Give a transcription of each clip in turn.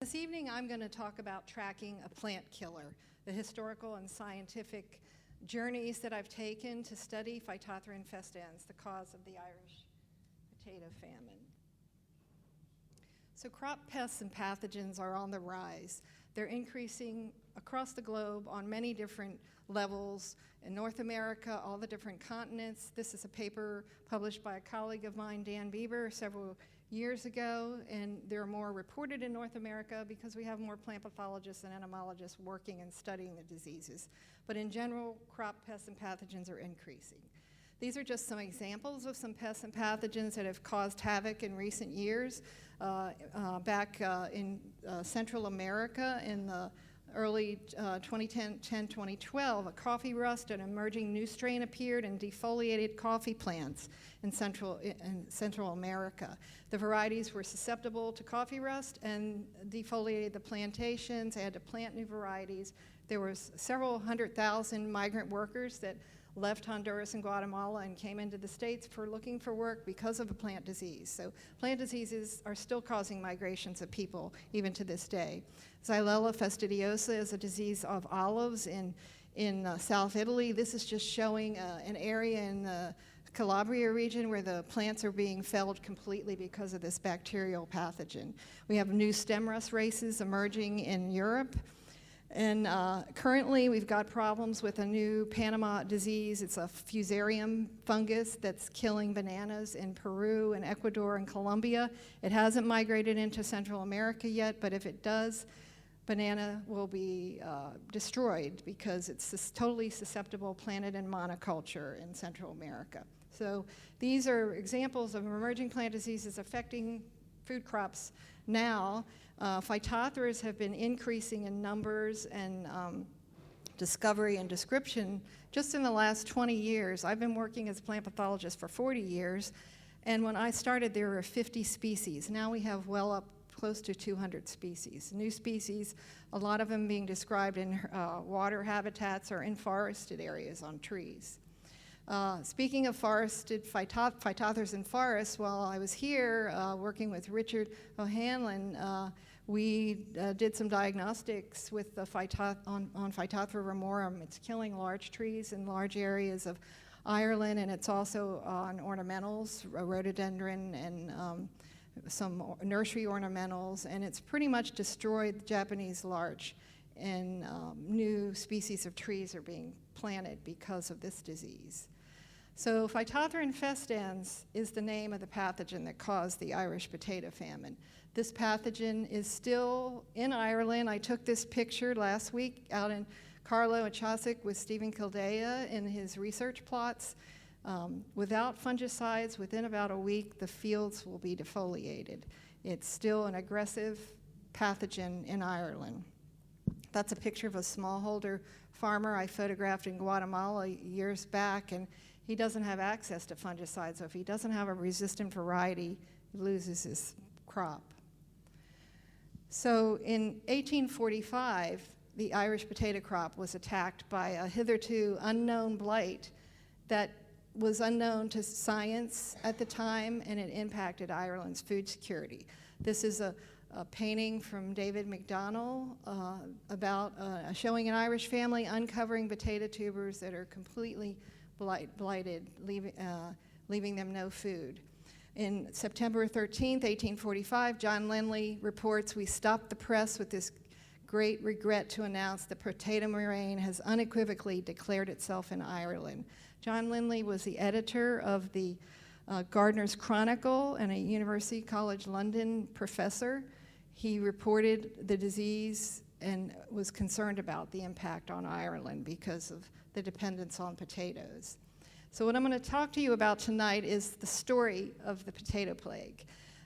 This evening I'm going to talk about tracking a plant killer, the historical and scientific journeys that I've taken to study Phytophthora infestans, the cause of the Irish potato famine. So crop pests and pathogens are on the rise. They're increasing across the globe on many different levels. In North America, all the different continents. This is a paper published by a colleague of mine, Dan Bieber, several years ago, and there are more reported in North America because we have more plant pathologists and entomologists working and studying the diseases. But in general, crop pests and pathogens are increasing. These are just some examples of some pests and pathogens that have caused havoc in recent years. Back in Central America in the early 2010-2012, a coffee rust, an emerging new strain appeared and defoliated coffee plants in Central America. The varieties were susceptible to coffee rust and defoliated the plantations. They had to plant new varieties. There were several 100,000 migrant workers that left Honduras and Guatemala and came into the States for looking for work because of a plant disease. So plant diseases are still causing migrations of people even to this day. Xylella fastidiosa is a disease of olives in South Italy. This is just showing an area in the Calabria region where the plants are being felled completely because of this bacterial pathogen. We have new stem rust races emerging in Europe. And currently, we've got problems with a new Panama disease. It's a fusarium fungus that's killing bananas in Peru and Ecuador and Colombia. It hasn't migrated into Central America yet, but if it does, banana will be destroyed because it's totally susceptible planted in monoculture in Central America. So these are examples of emerging plant diseases affecting food crops now. Phytophthora have been increasing in numbers and discovery and description just in the last 20 years. I've been working as a plant pathologist for 40 years, and when I started there were 50 species. Now we have well up close to 200 species. New species, a lot of them being described in water habitats or in forested areas on trees. Speaking of forested Phytophthoras in forests, while I was here working with Richard O'Hanlon, we did some diagnostics with the on Phytophthora ramorum. It's killing large trees in large areas of Ireland, and it's also on ornamentals, rhododendron, and some nursery ornamentals, and it's pretty much destroyed the Japanese larch, and new species of trees are being planted because of this disease. So Phytophthora infestans is the name of the pathogen that caused the Irish potato famine. This pathogen is still in Ireland. I took this picture last week out in Carlow and Chosick with Stephen Kildea in his research plots. Without fungicides, within about a week, the fields will be defoliated. It's still an aggressive pathogen in Ireland. That's a picture of a smallholder farmer I photographed in Guatemala years back, and he doesn't have access to fungicides, so if he doesn't have a resistant variety, he loses his crop. So in 1845, the Irish potato crop was attacked by a hitherto unknown blight that was unknown to science at the time, and it impacted Ireland's food security. This is a painting from David McDonnell about showing an Irish family uncovering potato tubers that are completely blighted, leaving them no food. In September 13th, 1845, John Lindley reports, "We stopped the press with this great regret to announce the potato murrain has unequivocally declared itself in Ireland." John Lindley was the editor of the Gardener's Chronicle and a University College London professor. He reported the disease and was concerned about the impact on Ireland because of the dependence on potatoes. So what I'm going to talk to you about tonight is the story of the potato plague.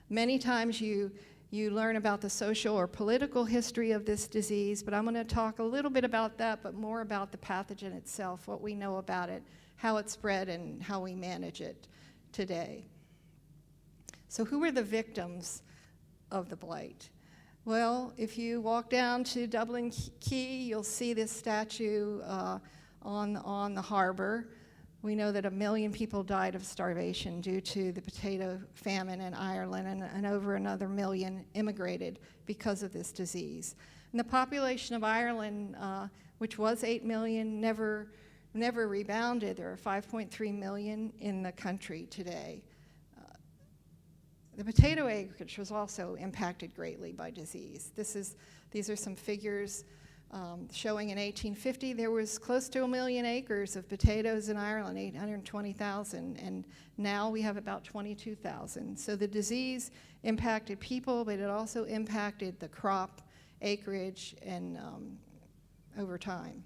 Many times you learn about the social or political history of this disease, but I'm going to talk a little bit about that, but more about the pathogen itself, what we know about it, how it spread, and how we manage it today. So who were the victims of the blight? Well, if you walk down to Dublin Quay, you'll see this statue on the harbor We know that 1 million people died of starvation due to the potato famine in Ireland, and over another 1 million immigrated because of this disease. And the population of Ireland, which was 8 million, never rebounded. There are 5.3 million in the country today. The potato acreage was also impacted greatly by disease. These are some figures showing in 1850 there was close to 1 million acres of potatoes in Ireland, 820,000, and now we have about 22,000. So the disease impacted people, but it also impacted the crop acreage and over time.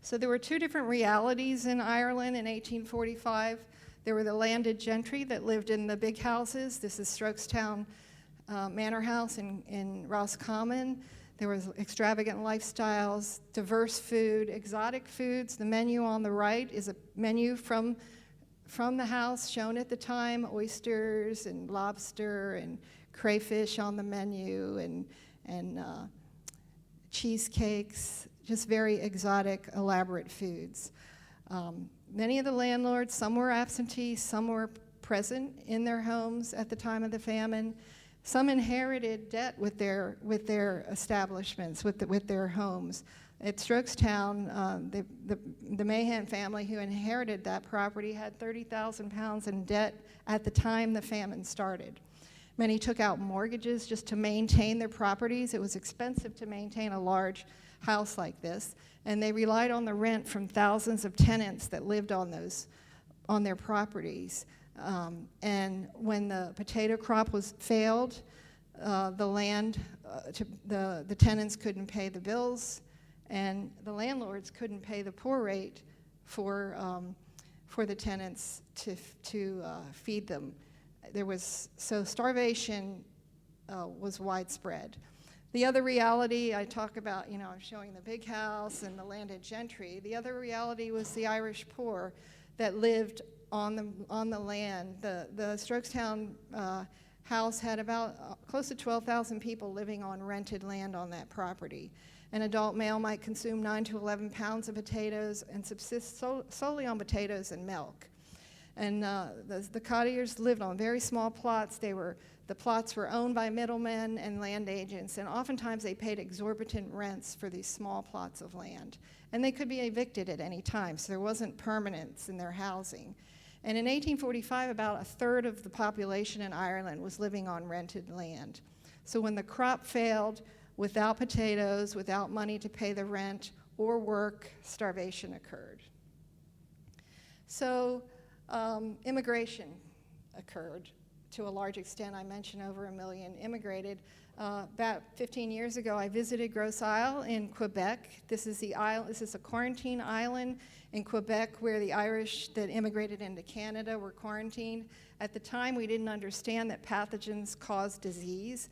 So there were two different realities in Ireland in 1845. There were the landed gentry that lived in the big houses. This is Strokestown Manor House in Roscommon. There was extravagant lifestyles, diverse food, exotic foods. The menu on the right is a menu from the house shown at the time, oysters and lobster and crayfish on the menu and cheesecakes, just very exotic, elaborate foods. Many of the landlords, some were absentee, some were present in their homes at the time of the famine. Some inherited debt with their establishments, with their homes. At Strokestown, the Mahan family who inherited that property had 30,000 pounds in debt at the time the famine started. Many took out mortgages just to maintain their properties. It was expensive to maintain a large house like this, and they relied on the rent from thousands of tenants that lived on their properties. And when the potato crop failed, the tenants couldn't pay the bills, and the landlords couldn't pay the poor rate for the tenants to feed them. So starvation was widespread. The other reality I talk about, I'm showing the big house and the landed gentry. The other reality was the Irish poor that lived on the land. The Strokestown house had about close to 12,000 people living on rented land on that property. An adult male might consume 9 to 11 pounds of potatoes and subsist solely on potatoes and milk. And the cottagers lived on very small plots. The plots were owned by middlemen and land agents, and oftentimes they paid exorbitant rents for these small plots of land. And they could be evicted at any time, so there wasn't permanence in their housing. And in 1845, about a third of the population in Ireland was living on rented land. So when the crop failed, without potatoes, without money to pay the rent or work, starvation occurred. So immigration occurred to a large extent. I mentioned over 1 million immigrated. About 15 years ago, I visited Grosse Isle in Quebec. This is a quarantine island in Quebec where the Irish that immigrated into Canada were quarantined. At the time, we didn't understand that pathogens cause disease.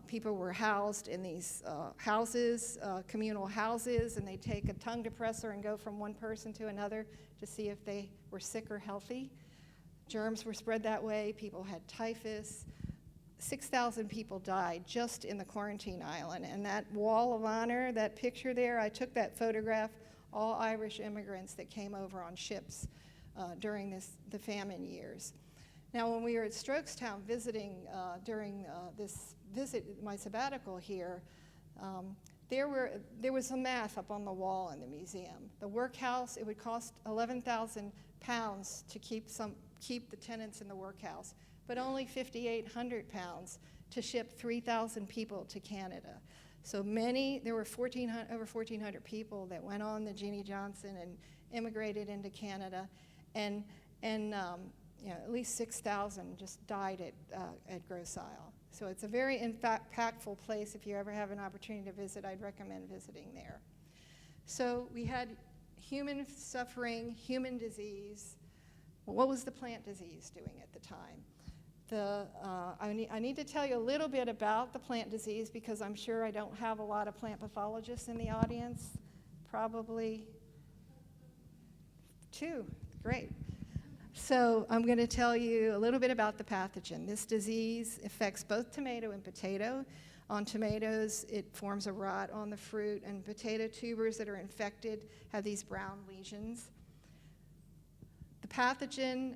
People were housed in these houses, communal houses, and they take a tongue depressor and go from one person to another to see if they were sick or healthy. Germs were spread that way. People had typhus. 6,000 people died just in the quarantine island. And that wall of honor, that picture there, I took that photograph, all Irish immigrants that came over on ships during the famine years. Now, when we were at Strokestown visiting during this visit, my sabbatical here, there was some math up on the wall in the museum. The workhouse, it would cost 11,000 pounds to keep the tenants in the workhouse, but only 5,800 pounds to ship 3,000 people to Canada. So there were over 1,400 people that went on the Jeannie Johnson and immigrated into Canada, and at least 6,000 just died at Grosse Isle. So it's a very impactful place. If you ever have an opportunity to visit, I'd recommend visiting there. So we had human suffering, human disease. What was the plant disease doing at the time? I need to tell you a little bit about the plant disease because I'm sure I don't have a lot of plant pathologists in the audience. Probably 2. Great. So I'm going to tell you a little bit about the pathogen. This disease affects both tomato and potato. On tomatoes, it forms a rot on the fruit, and potato tubers that are infected have these brown lesions. The pathogen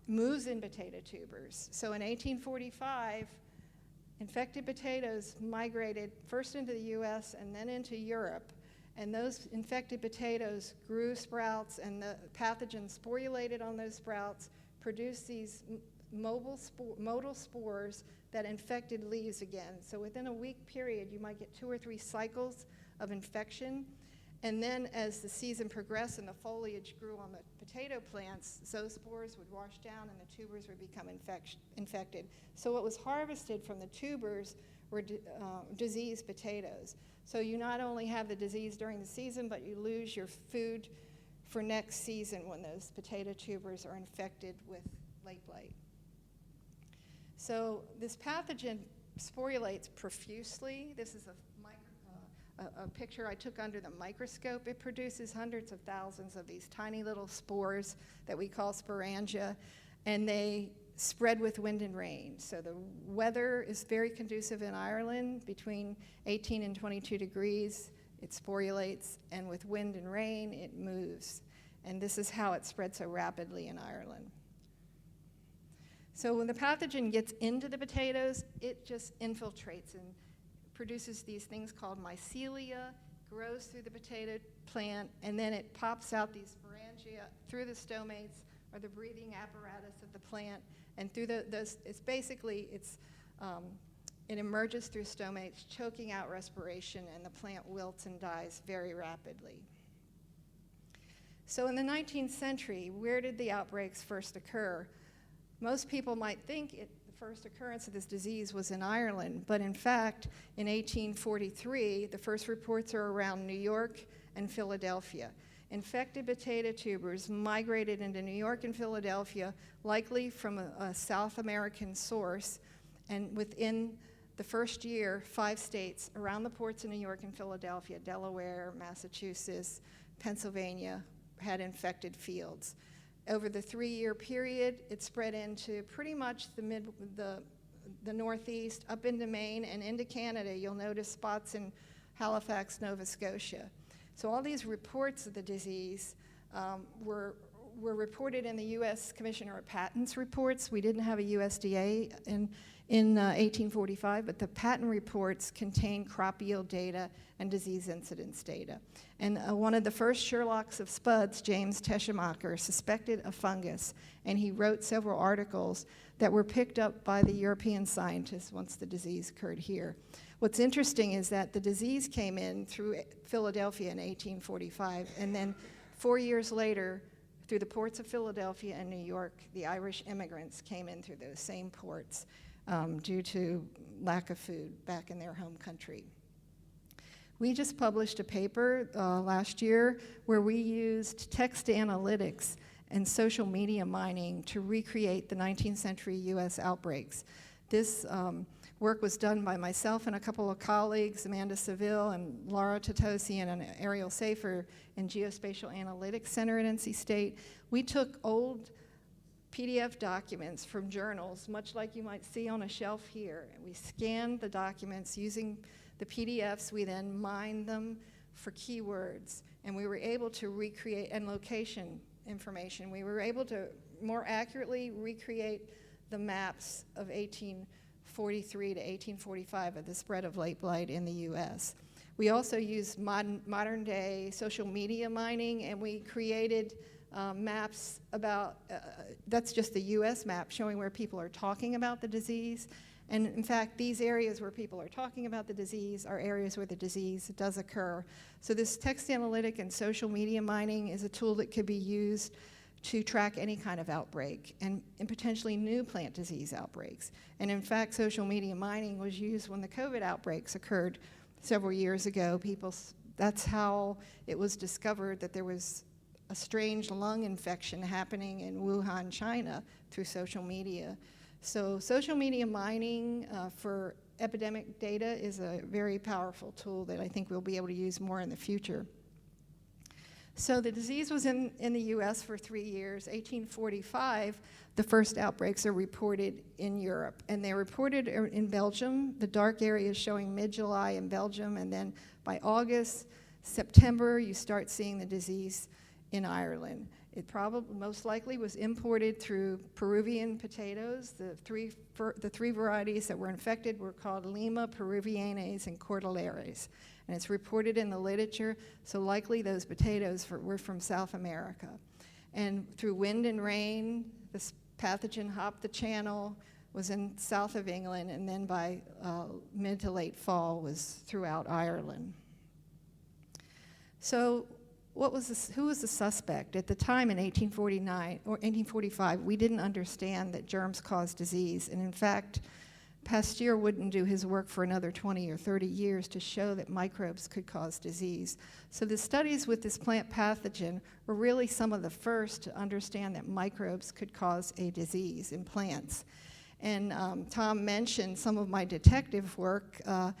moves in potato tubers. So in 1845, infected potatoes migrated first into the US and then into Europe. And those infected potatoes grew sprouts, and the pathogen sporulated on those sprouts, produced these motile spores that infected leaves again. So within a week period, you might get 2 or 3 cycles of infection. And then as the season progressed and the foliage grew on the potato plants, those spores would wash down and the tubers would become infected. So what was harvested from the tubers were diseased potatoes. So you not only have the disease during the season, but you lose your food for next season when those potato tubers are infected with late blight. So this pathogen sporulates profusely. This is a picture I took under the microscope. It produces hundreds of thousands of these tiny little spores that we call sporangia, and they spread with wind and rain. So the weather is very conducive in Ireland, between 18 and 22 degrees. It sporulates, and with wind and rain, it moves. And this is how it spread so rapidly in Ireland. So when the pathogen gets into the potatoes, it just infiltrates and produces these things called mycelia, grows through the potato plant, and then it pops out these sporangia through the stomates, or the breathing apparatus of the plant, and through it emerges through stomates, choking out respiration, and the plant wilts and dies very rapidly. So in the 19th century, where did the outbreaks first occur? Most people might think the first occurrence of this disease was in Ireland, but in fact, in 1843, the first reports are around New York and Philadelphia. Infected potato tubers migrated into New York and Philadelphia, likely from a South American source, and within the first year, 5 states around the ports of New York and Philadelphia, Delaware, Massachusetts, Pennsylvania, had infected fields. Over the 3-year period, it spread into pretty much the Northeast, up into Maine and into Canada. You'll notice spots in Halifax, Nova Scotia. So all these reports of the disease were reported in the U.S. Commissioner of Patents reports. We didn't have a USDA in 1845, but the patent reports contain crop yield data and disease incidence data. And one of the first Sherlocks of Spuds, James Teschemacher, suspected a fungus, and he wrote several articles that were picked up by the European scientists once the disease occurred here. What's interesting is that the disease came in through Philadelphia in 1845, and then 4 years later, through the ports of Philadelphia and New York, the Irish immigrants came in through those same ports due to lack of food back in their home country. We just published a paper last year where we used text analytics and social media mining to recreate the 19th century US outbreaks. This work was done by myself and a couple of colleagues, Amanda Seville and Laura Totosian and Ariel Safer in Geospatial Analytics Center at NC State. We took old PDF documents from journals, much like you might see on a shelf here. And we scanned the documents using the PDFs. We then mined them for keywords, and we were able to recreate, and location information. We were able to more accurately recreate the maps of 1843 to 1845 of the spread of late blight in the US. We also used modern day social media mining, and we created maps about, that's just the US map showing where people are talking about the disease. And in fact, these areas where people are talking about the disease are areas where the disease does occur. So this text analytic and social media mining is a tool that could be used to track any kind of outbreak and potentially new plant disease outbreaks. And in fact, social media mining was used when the COVID outbreaks occurred several years ago. That's how it was discovered that there was a strange lung infection happening in Wuhan, China, through social media. So social media mining for epidemic data is a very powerful tool that I think we'll be able to use more in the future. So the disease was in the US for 3 years. 1845, the first outbreaks are reported in Europe, and they're reported in Belgium. The dark area is showing mid-July in Belgium, and then by August, September, you start seeing the disease in Ireland. It probably most likely was imported through Peruvian potatoes. The three varieties that were infected were called Lima, Peruvianes, and Cordilleras. And it's reported in the literature, so likely those potatoes were from South America. And through wind and rain, this pathogen hopped the channel, was in south of England, and then by mid to late fall was throughout Ireland. So who was the suspect? At the time in 1849 or 1845, we didn't understand that germs caused disease. And in fact, Pasteur wouldn't do his work for another 20 or 30 years to show that microbes could cause disease. So the studies with this plant pathogen were really some of the first to understand that microbes could cause a disease in plants. And Tom mentioned some of my detective work. One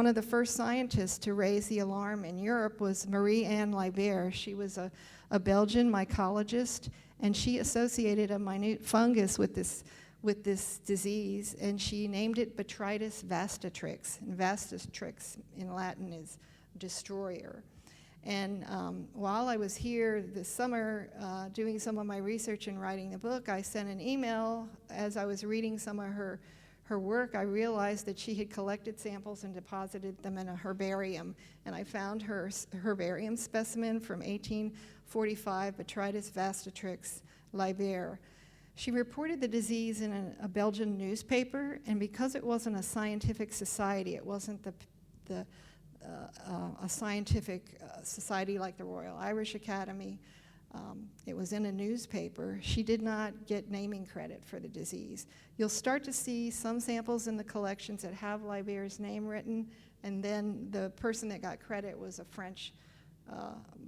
of the first scientists to raise the alarm in Europe was Marie-Anne Libert. She was a Belgian mycologist, and she associated a minute fungus with this disease, and she named it Botrytis vastatrix. And vastatrix in Latin is destroyer. And while I was here this summer doing some of my research and writing the book, I sent an email as I was reading some of her work. I realized that she had collected samples and deposited them in a herbarium, and I found her herbarium specimen from 1845, Botrytis vastatrix Libert. She reported the disease in a Belgian newspaper, and because it wasn't a scientific society, it wasn't a scientific society like the Royal Irish Academy, it was in a newspaper, she did not get naming credit for the disease. You'll start to see some samples in the collections that have Libert's name written, and then the person that got credit was a French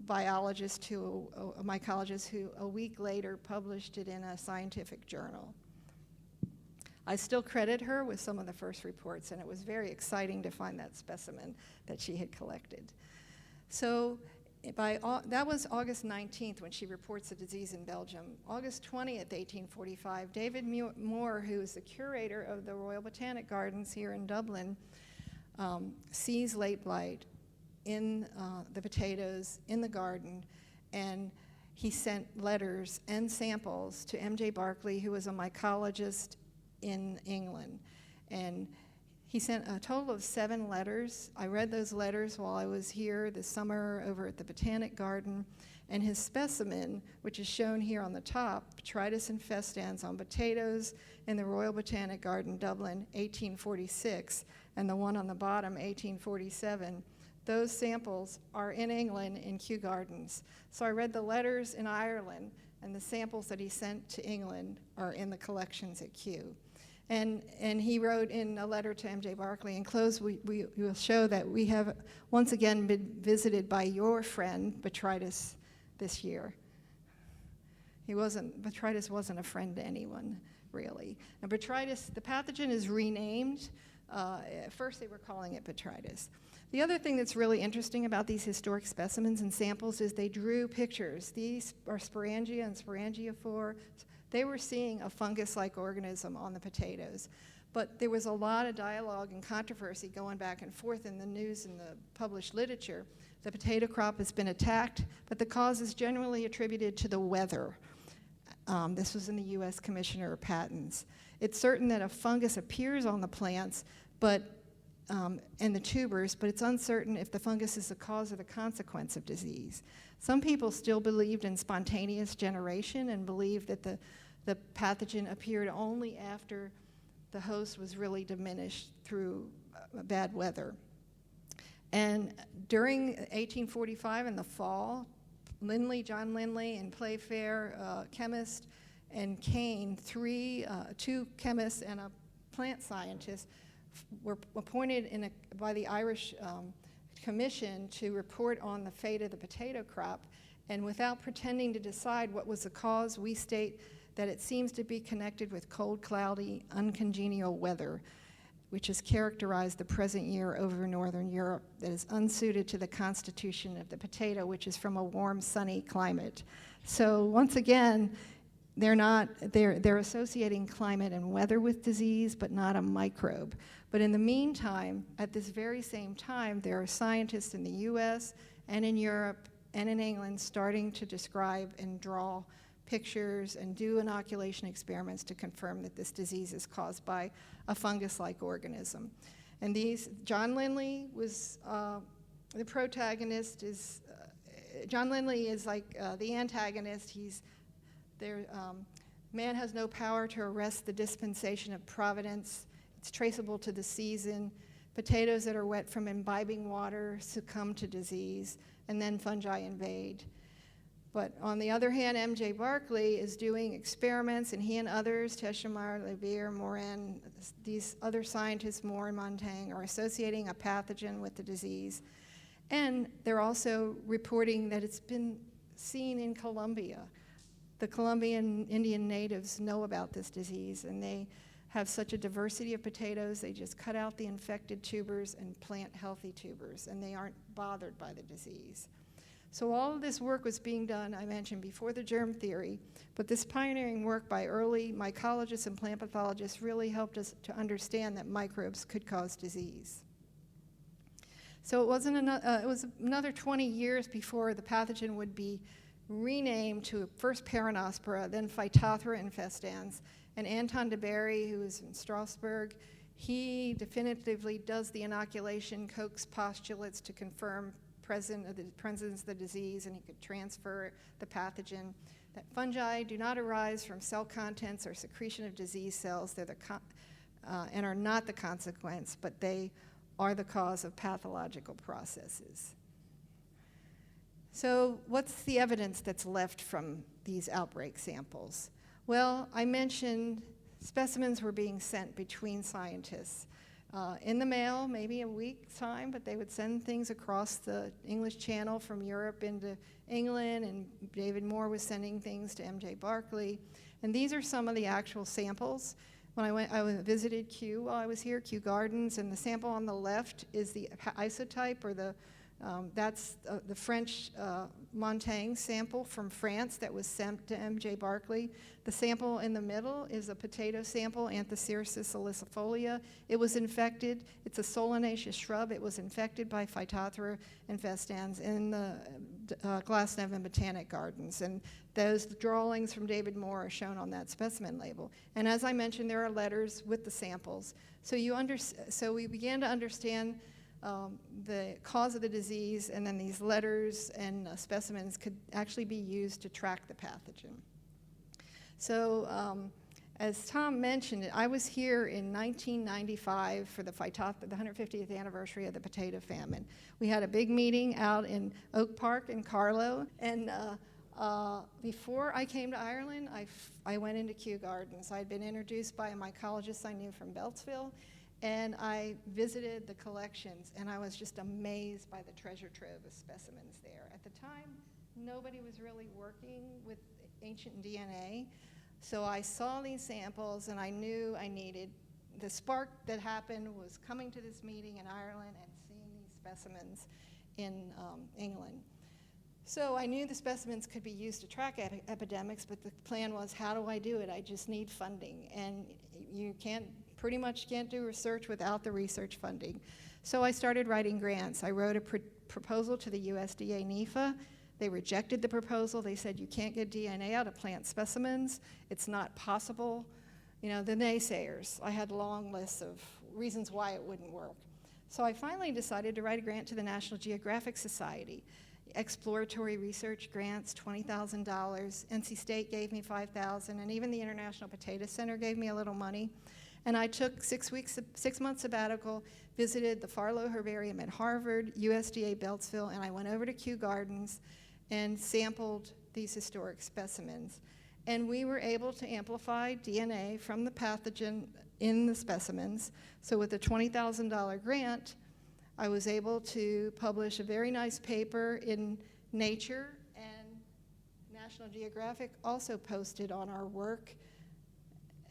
biologist, a mycologist, who a week later published it in a scientific journal. I still credit her with some of the first reports, and it was very exciting to find that specimen that she had collected. So that was August 19th when she reports the disease in Belgium. August 20th, 1845, David Moore, who is the curator of the Royal Botanic Gardens here in Dublin, sees late blight in the potatoes in the garden, and he sent letters and samples to M.J. Barclay, who was a mycologist in England. And he sent a total of 7 letters. I read those letters while I was here this summer over at the Botanic Garden, and his specimen, which is shown here on the top, Botrytis infestans on potatoes in the Royal Botanic Garden, Dublin, 1846, and the one on the bottom, 1847, those samples are in England in Kew Gardens. So I read the letters in Ireland, and the samples that he sent to England are in the collections at Kew. And he wrote in a letter to M.J. Barclay, in close, we will show that we have once again been visited by your friend, Botrytis, this year. Botrytis wasn't a friend to anyone, really. Now, Botrytis, the pathogen is renamed. At first they were calling it Botrytis. The other thing that's really interesting about these historic specimens and samples is they drew pictures. These are sporangia and sporangiophore. They were seeing a fungus-like organism on the potatoes. But there was a lot of dialogue and controversy going back and forth in the news and the published literature. The potato crop has been attacked, but the cause is generally attributed to the weather. This was in the U.S. Commissioner of Patents. It's certain that a fungus appears on the plants, and the tubers, but it's uncertain if the fungus is the cause or the consequence of disease. Some people still believed in spontaneous generation and believed that the pathogen appeared only after the host was really diminished through bad weather. And during 1845 in the fall, John Lindley and Playfair, chemist, and Kane, 2 chemists and a plant scientist, were appointed by the Irish Commission to report on the fate of the potato crop. And without pretending to decide what was the cause, we state that it seems to be connected with cold, cloudy, uncongenial weather, which has characterized the present year over Northern Europe, that is unsuited to the constitution of the potato, which is from a warm, sunny climate. So once again, they're associating climate and weather with disease, but not a microbe. But in the meantime, at this very same time, there are scientists in the US and in Europe and in England starting to describe and draw pictures and do inoculation experiments to confirm that this disease is caused by a fungus-like organism. And John Lindley was the protagonist. John Lindley is like the antagonist. Man has no power to arrest the dispensation of providence. It's traceable to the season. Potatoes that are wet from imbibing water succumb to disease, and then fungi invade. But on the other hand, M.J. Barkley is doing experiments, and he and others, Teschemeier, Levier, Morin, these other scientists, Moore and Montaigne, are associating a pathogen with the disease. And they're also reporting that it's been seen in Colombia. The Colombian Indian natives know about this disease, and they have such a diversity of potatoes, they just cut out the infected tubers and plant healthy tubers, and they aren't bothered by the disease. So all of this work was being done, I mentioned, before the germ theory, but this pioneering work by early mycologists and plant pathologists really helped us to understand that microbes could cause disease. So it was another 20 years before the pathogen would be renamed to first Peronospora, then Phytophthora infestans, and Anton de Berry, who is in Strasbourg, he definitively does the inoculation, coax postulates to confirm presence of the disease, and he could transfer the pathogen. That fungi do not arise from cell contents or secretion of disease cells. They're and are not the consequence, but they are the cause of pathological processes. So what's the evidence that's left from these outbreak samples? Well, I mentioned specimens were being sent between scientists. In the mail, maybe a week's time, but they would send things across the English Channel from Europe into England, and David Moore was sending things to M.J. Barkley. And these are some of the actual samples. When I visited Kew while I was here, Kew Gardens, and the sample on the left is the isotype, or that's the French Montaigne sample from France that was sent to M.J. Barkley. The sample in the middle is a potato sample, Anthocyrus salicifolia. It was infected. It's a solanaceous shrub. It was infected by Phytophthora infestans in the Glasnevin Botanic Gardens. And those drawings from David Moore are shown on that specimen label. And as I mentioned, there are letters with the samples. So we began to understand the cause of the disease, and then these letters and specimens could actually be used to track the pathogen. So as Tom mentioned, I was here in 1995 for the 150th anniversary of the potato famine. We had a big meeting out in Oak Park in Carlow, and before I came to Ireland, I went into Kew Gardens. I'd been introduced by a mycologist I knew from Beltsville, and I visited the collections, and I was just amazed by the treasure trove of specimens there. At the time, nobody was really working with ancient DNA, so I saw these samples, and I knew I needed, the spark that happened was coming to this meeting in Ireland and seeing these specimens in England. So I knew the specimens could be used to track epidemics, but the plan was, how do I do it? I just need funding, and you pretty much can't do research without the research funding. So I started writing grants. I wrote a proposal to the USDA NIFA. They rejected the proposal. They said, you can't get DNA out of plant specimens. It's not possible. You know, the naysayers. I had long lists of reasons why it wouldn't work. So I finally decided to write a grant to the National Geographic Society. Exploratory research grants, $20,000. NC State gave me $5,000, and even the International Potato Center gave me a little money. And I took 6 months sabbatical, visited the Farlow Herbarium at Harvard, USDA Beltsville, and I went over to Kew Gardens and sampled these historic specimens. And we were able to amplify DNA from the pathogen in the specimens. So with a $20,000 grant, I was able to publish a very nice paper in Nature, and National Geographic also posted on our work,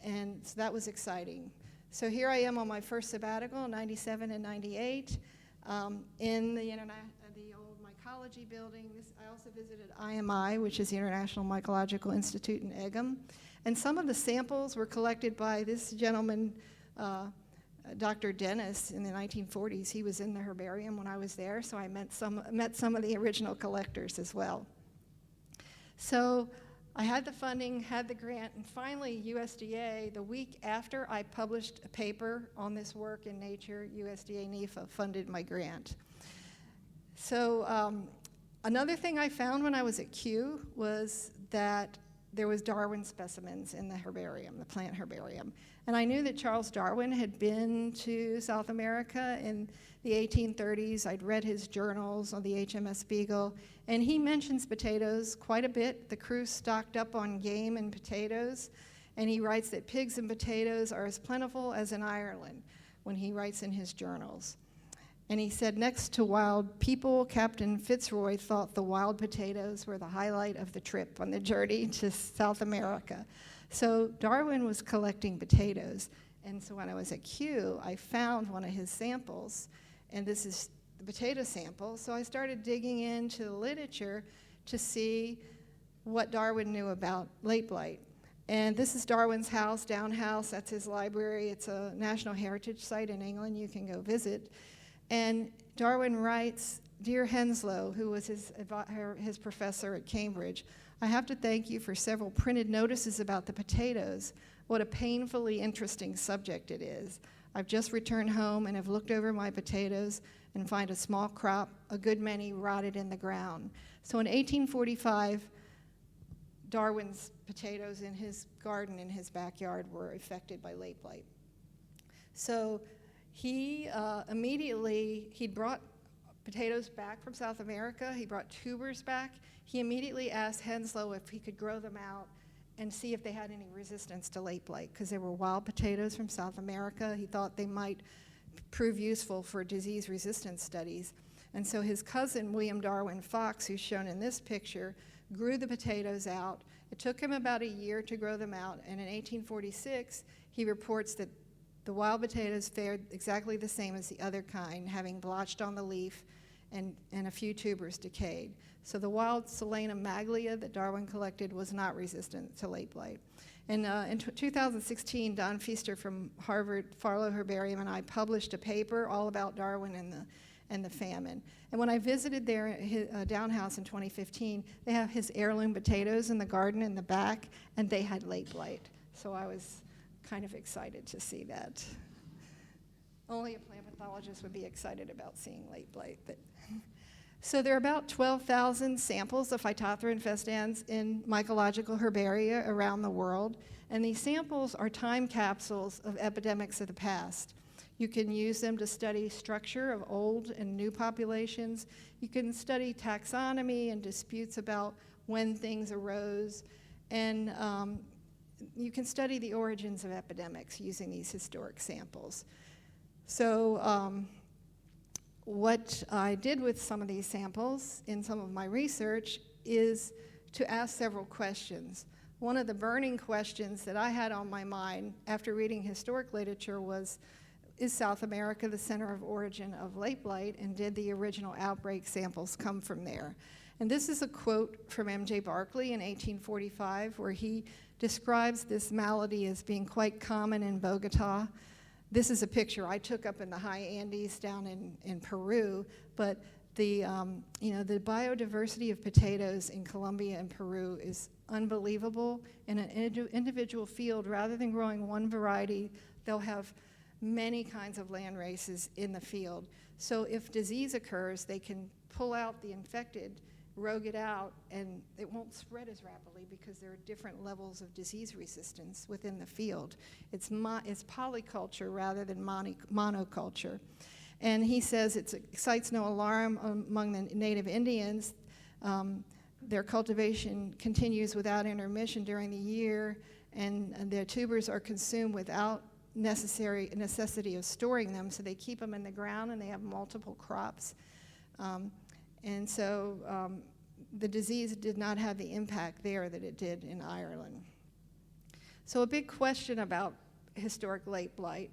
and so that was exciting. So here I am on my first sabbatical in 97 and 98 in the old mycology building. I also visited IMI, which is the International Mycological Institute in Egham. And some of the samples were collected by this gentleman, Dr. Dennis in the 1940s, he was in the herbarium when I was there, so I met some of the original collectors as well. So I had the funding, had the grant, and finally USDA, the week after I published a paper on this work in Nature, USDA NEFA funded my grant. So another thing I found when I was at Kew was that there was Darwin specimens in the herbarium, the plant herbarium. And I knew that Charles Darwin had been to South America in the 1830s. I'd read his journals on the HMS Beagle, and he mentions potatoes quite a bit. The crew stocked up on game and potatoes, and he writes that pigs and potatoes are as plentiful as in Ireland when he writes in his journals. And he said, next to wild people, Captain Fitzroy thought the wild potatoes were the highlight of the trip on the journey to South America. So Darwin was collecting potatoes. And so when I was at Kew, I found one of his samples, and this is the potato sample. So I started digging into the literature to see what Darwin knew about late blight. And this is Darwin's house, Down House. That's his library. It's a National Heritage Site in England. You can go visit. And Darwin writes, "Dear Henslow," who was his professor at Cambridge, "I have to thank you for several printed notices about the potatoes. What a painfully interesting subject it is. I've just returned home and have looked over my potatoes and find a small crop, a good many rotted in the ground." So in 1845, Darwin's potatoes in his garden, in his backyard, were affected by late blight. So he he'd brought potatoes back from South America. He brought tubers back. He immediately asked Henslow if he could grow them out and see if they had any resistance to late blight, because they were wild potatoes from South America. He thought they might prove useful for disease resistance studies. And so his cousin, William Darwin Fox, who's shown in this picture, grew the potatoes out. It took him about a year to grow them out, and in 1846, he reports that the wild potatoes fared exactly the same as the other kind, having blotched on the leaf and a few tubers decayed. So the wild Solanum maglia that Darwin collected was not resistant to late blight. And in 2016, Don Feaster from Harvard Farlow Herbarium and I published a paper all about Darwin and the famine. And when I visited their Down House in 2015, they have his heirloom potatoes in the garden in the back, and they had late blight. So I was kind of excited to see that. Only a plant pathologist would be excited about seeing late blight. So there are about 12,000 samples of Phytophthora infestans in mycological herbaria around the world, and these samples are time capsules of epidemics of the past. You can use them to study structure of old and new populations. You can study taxonomy and disputes about when things arose, and you can study the origins of epidemics using these historic samples. So what I did with some of these samples in some of my research is to ask several questions. One of the burning questions that I had on my mind after reading historic literature was, is South America the center of origin of late blight, and did the original outbreak samples come from there? And this is a quote from M.J. Barkley in 1845, where he describes this malady as being quite common in Bogota. This is a picture I took up in the high Andes down in Peru, but the biodiversity of potatoes in Colombia and Peru is unbelievable. In an individual field, rather than growing one variety, they'll have many kinds of land races in the field. So if disease occurs, they can pull out the infected, rogue it out, and it won't spread as rapidly because there are different levels of disease resistance within the field. It's polyculture rather than monoculture. And he says it excites no alarm among the native Indians. Their cultivation continues without intermission during the year, and their tubers are consumed without necessity of storing them, so they keep them in the ground and they have multiple crops. And so the disease did not have the impact there that it did in Ireland. So a big question about historic late blight.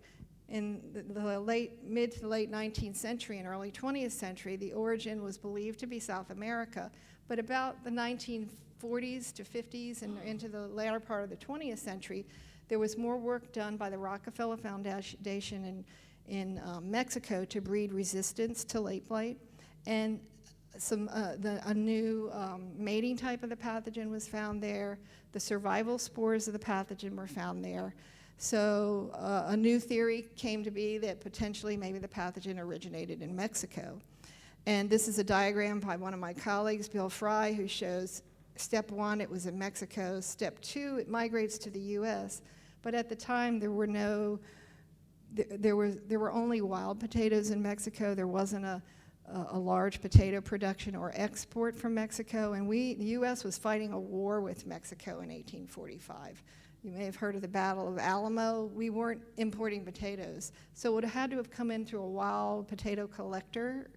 In the mid to late 19th century and early 20th century, the origin was believed to be South America, but about the 1940s to 50s and into the latter part of the 20th century, there was more work done by the Rockefeller Foundation in Mexico to breed resistance to late blight, and a new mating type of the pathogen was found there. The survival spores of the pathogen were found there. So a new theory came to be that potentially maybe the pathogen originated in Mexico. And this is a diagram by one of my colleagues, Bill Fry, who shows step 1, it was in Mexico. Step 2, it migrates to the US. But at the time, there were only wild potatoes in Mexico. There wasn't a large potato production or export from Mexico, and the U.S. was fighting a war with Mexico in 1845. You may have heard of the Battle of Alamo. We weren't importing potatoes, so it would have had to have come in through a wild potato collector,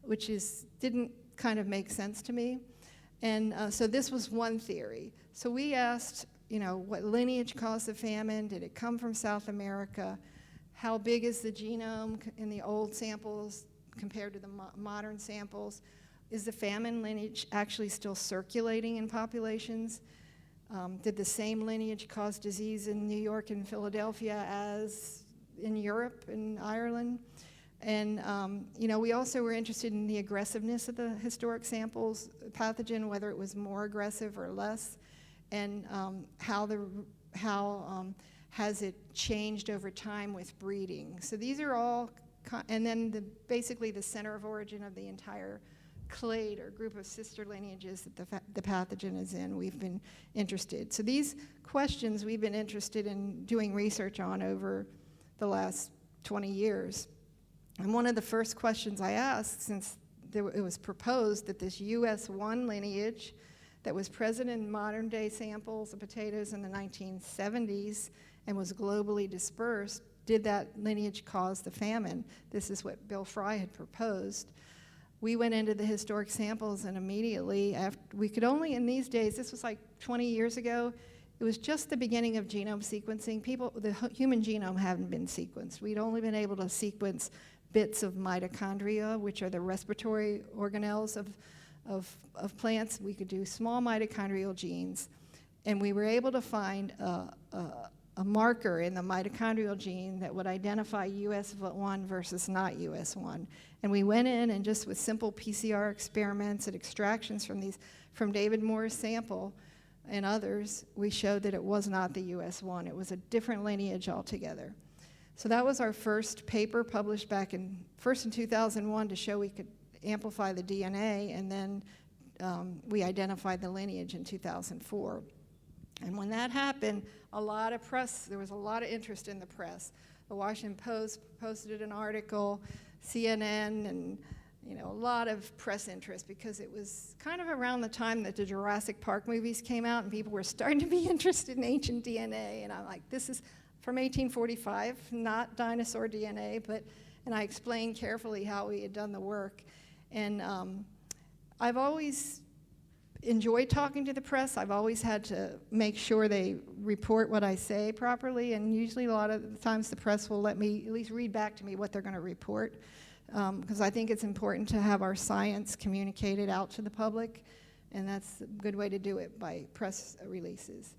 which didn't kind of make sense to me. And so this was one theory. So we asked, what lineage caused the famine? Did it come from South America? How big is the genome in the old samples compared to the modern samples? Is the famine lineage actually still circulating in populations? Did the same lineage cause disease in New York and Philadelphia as in Europe and Ireland? And we also were interested in the aggressiveness of the historic samples pathogen, whether it was more aggressive or less, and how has it changed over time with breeding. So these are all, and then basically the center of origin of the entire clade or group of sister lineages that the pathogen is in, we've been interested. So these questions we've been interested in doing research on over the last 20 years. And one of the first questions I asked, since it was proposed that this US1 lineage that was present in modern day samples of potatoes in the 1970s and was globally dispersed, did that lineage cause the famine? This is what Bill Fry had proposed. We went into the historic samples, and immediately after, we could only, in these days, this was like 20 years ago, it was just the beginning of genome sequencing. The human genome hadn't been sequenced. We'd only been able to sequence bits of mitochondria, which are the respiratory organelles of plants. We could do small mitochondrial genes, and we were able to find a marker in the mitochondrial gene that would identify US1 versus not US1. And we went in and just with simple PCR experiments and extractions from David Moore's sample and others, we showed that it was not the US1. It was a different lineage altogether. So that was our first paper published back first in 2001 to show we could amplify the DNA, and then we identified the lineage in 2004. And when that happened, there was a lot of interest in the press. The Washington Post posted an article, CNN, and a lot of press interest, because it was kind of around the time that the Jurassic Park movies came out and people were starting to be interested in ancient DNA. And I'm like, this is from 1845, not dinosaur DNA, and I explained carefully how we had done the work. And I've always enjoyed talking to the press. I've always had to make sure they report what I say properly, and usually a lot of the times the press will let me at least read back to me what they're going to report, because I think it's important to have our science communicated out to the public, and that's a good way to do it, by press releases.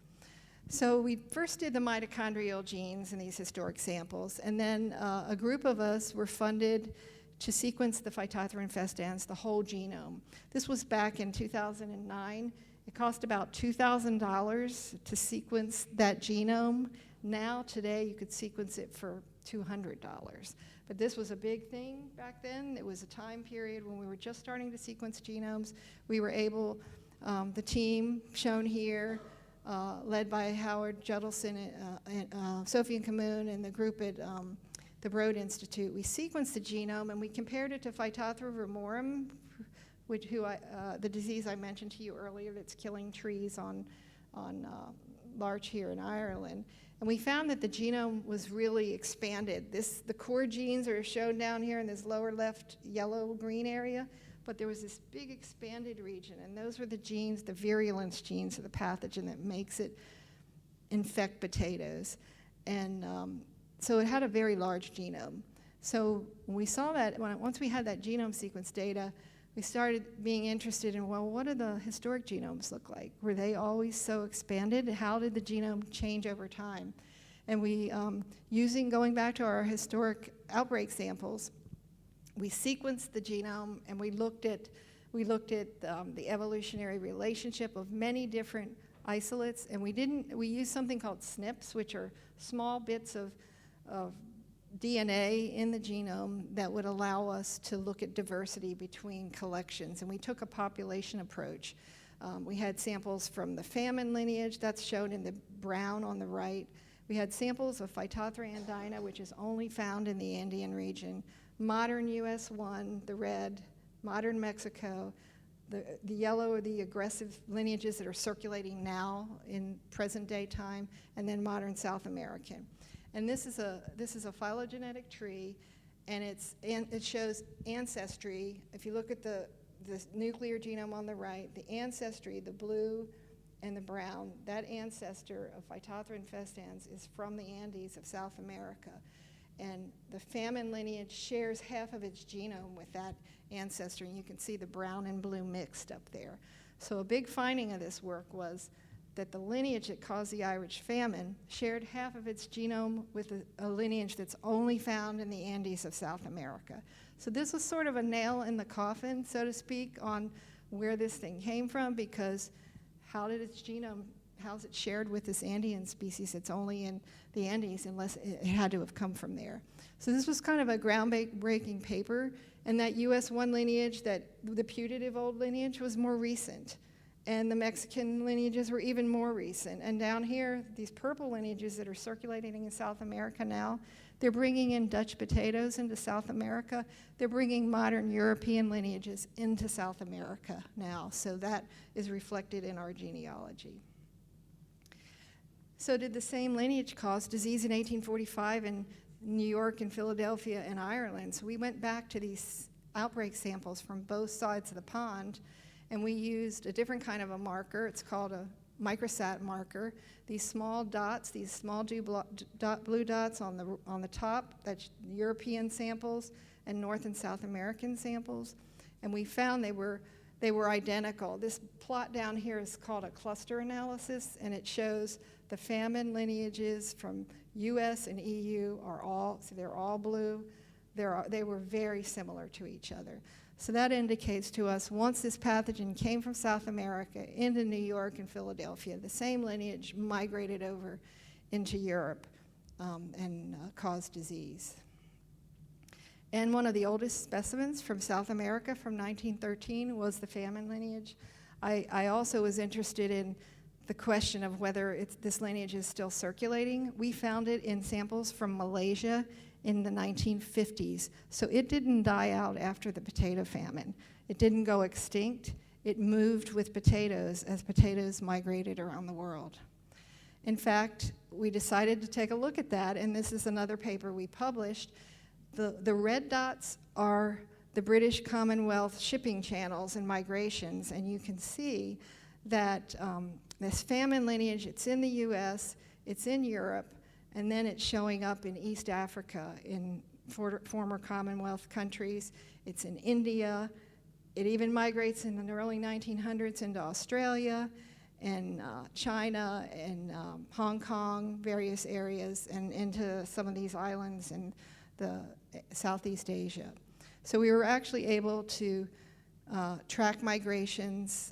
So we first did the mitochondrial genes in these historic samples, and then a group of us were funded to sequence the Phytophthora infestans, the whole genome. This was back in 2009. It cost about $2,000 to sequence that genome. Now, today, you could sequence it for $200. But this was a big thing back then. It was a time period when we were just starting to sequence genomes. We were able, the team shown here, led by Howard Judelson, Sophie and Kamoon, and the group at the Broad Institute, we sequenced the genome and we compared it to Phytophthora vermorum, the disease I mentioned to you earlier that's killing trees on larch here in Ireland. And we found that the genome was really expanded. The core genes are shown down here in this lower left yellow-green area, but there was this big expanded region, and those were the genes, the virulence genes of the pathogen that makes it infect potatoes. And so it had a very large genome. So when we saw that, once we had that genome sequence data, we started being interested in, well, what do the historic genomes look like? Were they always so expanded? How did the genome change over time? And we, going back to our historic outbreak samples, we sequenced the genome and we looked at the evolutionary relationship of many different isolates, and we used something called SNPs, which are small bits of DNA in the genome that would allow us to look at diversity between collections, and we took a population approach. We had samples from the Famine lineage, that's shown in the brown on the right. We had samples of Phytophthora andina, which is only found in the Andean region, modern US1, the red, modern Mexico, the yellow are the aggressive lineages that are circulating now in present day time, and then modern South American. And this is a phylogenetic tree, and it shows ancestry. If you look at the nuclear genome on the right, the ancestry, the blue and the brown, that ancestor of Phytophthora infestans is from the Andes of South America. And the Famine lineage shares half of its genome with that ancestor, and you can see the brown and blue mixed up there. So a big finding of this work was that the lineage that caused the Irish famine shared half of its genome with a lineage that's only found in the Andes of South America. So this was sort of a nail in the coffin, so to speak, on where this thing came from, because how is it shared with this Andean species that's only in the Andes, unless it had to have come from there. So this was kind of a groundbreaking paper, and that US1 lineage, that the putative old lineage, was more recent. And the Mexican lineages were even more recent. And down here, these purple lineages that are circulating in South America now, they're bringing in Dutch potatoes into South America. They're bringing modern European lineages into South America now. So that is reflected in our genealogy. So did the same lineage cause disease in 1845 in New York and Philadelphia and Ireland? So we went back to these outbreak samples from both sides of the pond, and we used a different kind of a marker. It's called a microsat marker. These small dots, these small blue dots on the top, that's European samples and North and South American samples. And we found they were identical. This plot down here is called a cluster analysis, and it shows the famine lineages from US and EU are all, so they're all blue. They were very similar to each other. So that indicates to us, once this pathogen came from South America into New York and Philadelphia, the same lineage migrated over into Europe and caused disease. And one of the oldest specimens from South America from 1913 was the Famine lineage. I also was interested in the question of whether this lineage is still circulating. We found it in samples from Malaysia in the 1950s. So it didn't die out after the potato famine. It didn't go extinct. It moved with potatoes as potatoes migrated around the world. In fact, we decided to take a look at that, and this is another paper we published. The red dots are the British Commonwealth shipping channels and migrations, and you can see that this famine lineage, it's in the US, it's in Europe, and then it's showing up in East Africa, in former Commonwealth countries. It's in India. It even migrates in the early 1900s into Australia and China and Hong Kong, various areas, and into some of these islands in the Southeast Asia. So we were actually able to track migrations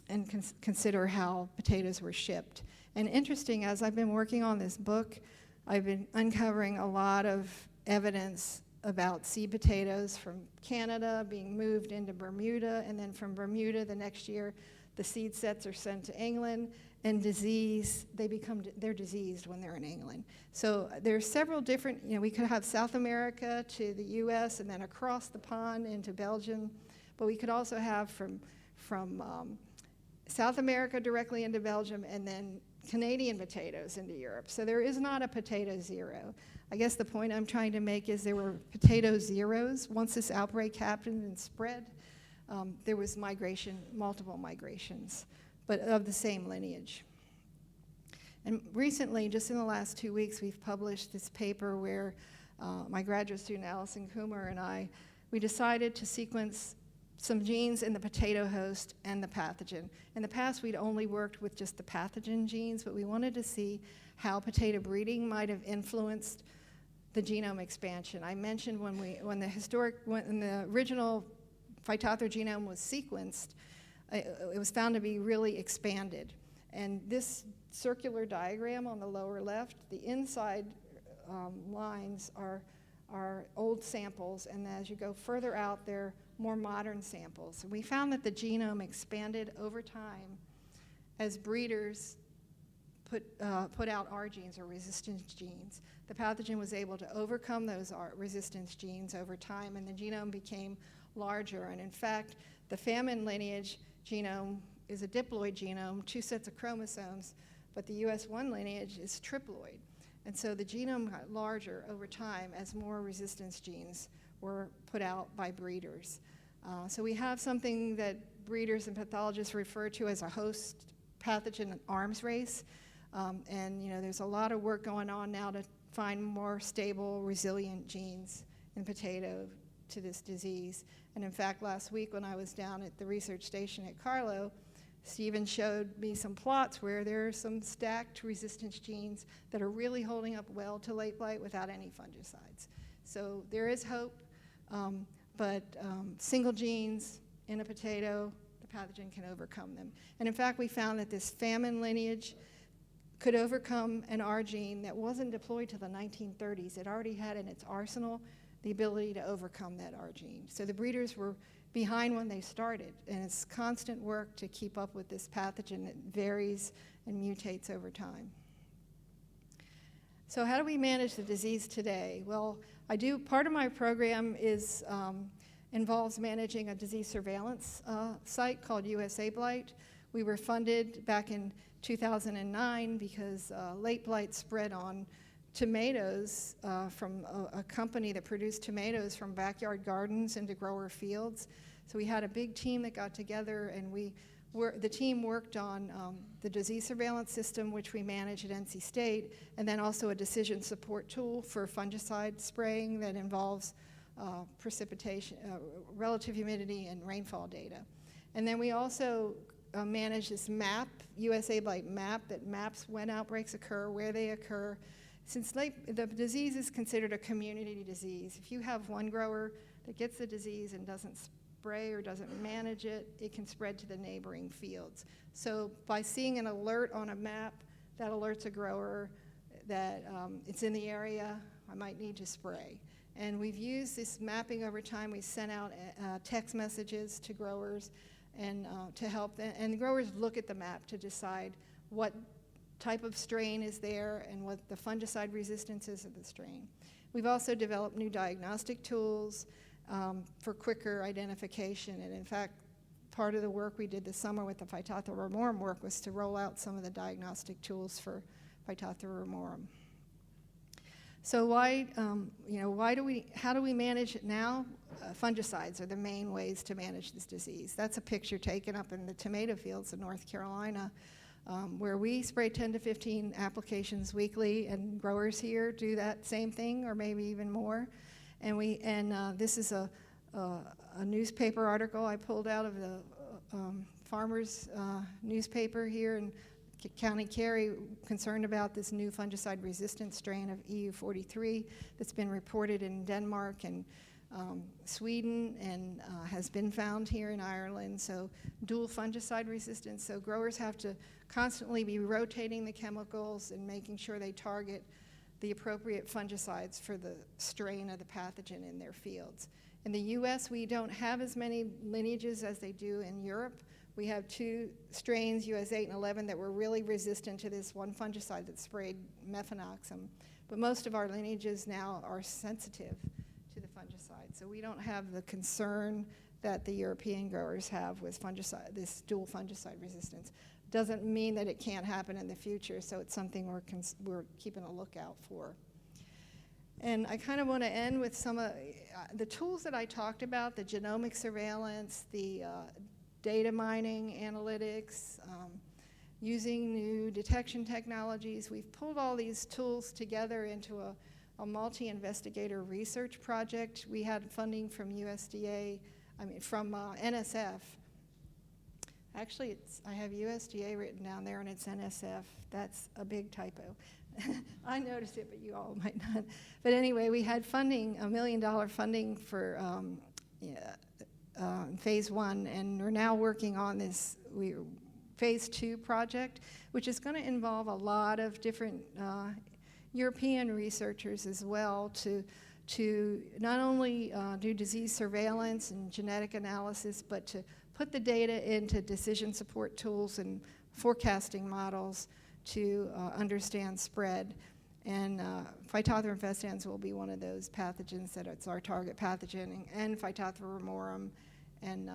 and consider how potatoes were shipped. And interesting, as I've been working on this book, I've been uncovering a lot of evidence about seed potatoes from Canada being moved into Bermuda, and then from Bermuda the next year, the seed sets are sent to England, and they're diseased when they're in England. So there's several different, we could have South America to the US and then across the pond into Belgium, but we could also have from South America directly into Belgium, and then Canadian potatoes into Europe. So there is not a potato zero. I guess the point I'm trying to make is there were potato zeros. Once this outbreak happened and spread, there was multiple migrations, but of the same lineage. And recently, just in the last 2 weeks, we've published this paper where my graduate student Allison Coomer and we decided to sequence some genes in the potato host and the pathogen. In the past, we'd only worked with just the pathogen genes, but we wanted to see how potato breeding might have influenced the genome expansion. I mentioned when the original Phytophthora genome was sequenced, it was found to be really expanded. And this circular diagram on the lower left, the inside lines are old samples, and as you go further out, they're more modern samples. We found that the genome expanded over time as breeders put out R genes, or resistance genes. The pathogen was able to overcome those resistance genes over time, and the genome became larger. And in fact, the Famine lineage genome is a diploid genome, 2 sets of chromosomes, but the US1 lineage is triploid. And so the genome got larger over time as more resistance genes were put out by breeders. So we have something that breeders and pathologists refer to as a host pathogen arms race. And there's a lot of work going on now to find more stable, resilient genes in potato to this disease. And in fact, last week when I was down at the research station at Carlo, Stephen showed me some plots where there are some stacked resistance genes that are really holding up well to late blight without any fungicides. So there is hope, but single genes in a potato, the pathogen can overcome them. And in fact, we found that this Famine lineage could overcome an R gene that wasn't deployed to the 1930s. It already had in its arsenal the ability to overcome that R gene. So the breeders were behind when they started, and it's constant work to keep up with this pathogen that varies and mutates over time. So how do we manage the disease today? Well, part of my program involves managing a disease surveillance site called USA Blight. We were funded back in 2009 because late blight spread on tomatoes from a company that produced tomatoes from backyard gardens into grower fields. So we had a big team that got together, and the team worked on the disease surveillance system, which we manage at NC State, and then also a decision support tool for fungicide spraying that involves precipitation, relative humidity, and rainfall data. And then we also manage this map, USA Blight map, that maps when outbreaks occur, where they occur. Since the disease is considered a community disease, if you have one grower that gets the disease and doesn't spray or doesn't manage it, it can spread to the neighboring fields. So by seeing an alert on a map, that alerts a grower that it's in the area, I might need to spray. And we've used this mapping over time. We sent out text messages to growers and to help them. And the growers look at the map to decide what type of strain is there and what the fungicide resistance is of the strain. We've also developed new diagnostic tools for quicker identification. And in fact, part of the work we did this summer with the Phytophthora ramorum work was to roll out some of the diagnostic tools for Phytophthora ramorum. So how do we manage it now? Fungicides are the main ways to manage this disease. That's a picture taken up in the tomato fields in North Carolina, where we spray 10 to 15 applications weekly, and growers here do that same thing or maybe even more. And this is a newspaper article I pulled out of the farmers' newspaper here in County Kerry, concerned about this new fungicide resistant strain of EU43 that's been reported in Denmark and Sweden and has been found here in Ireland. So dual fungicide resistance. So growers have to constantly be rotating the chemicals and making sure they target the appropriate fungicides for the strain of the pathogen in their fields. In the US, we don't have as many lineages as they do in Europe. We have 2 strains, US 8 and 11, that were really resistant to this one fungicide that sprayed mefenoxam. But most of our lineages now are sensitive to the fungicide. So we don't have the concern that the European growers have with fungicide, this dual fungicide resistance. Doesn't mean that it can't happen in the future, so it's something we're keeping a lookout for. And I kind of want to end with some of the tools that I talked about, the genomic surveillance, the data mining, analytics, using new detection technologies. We've pulled all these tools together into a multi-investigator research project. We had funding from from NSF. Actually, I have USDA written down there, and it's NSF. That's a big typo. I noticed it, but you all might not. But anyway, we had funding, $1 million funding for phase 1, and we're now working on this phase 2 project, which is going to involve a lot of different European researchers as well to not only do disease surveillance and genetic analysis, but to put the data into decision support tools and forecasting models to understand spread. And Phytophthora infestans will be one of those pathogens that it's our target pathogen, and Phytophthora ramorum, and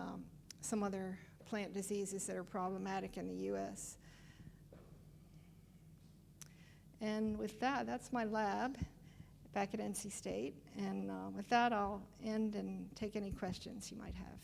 some other plant diseases that are problematic in the U.S. And with that, that's my lab back at NC State. And with that, I'll end and take any questions you might have.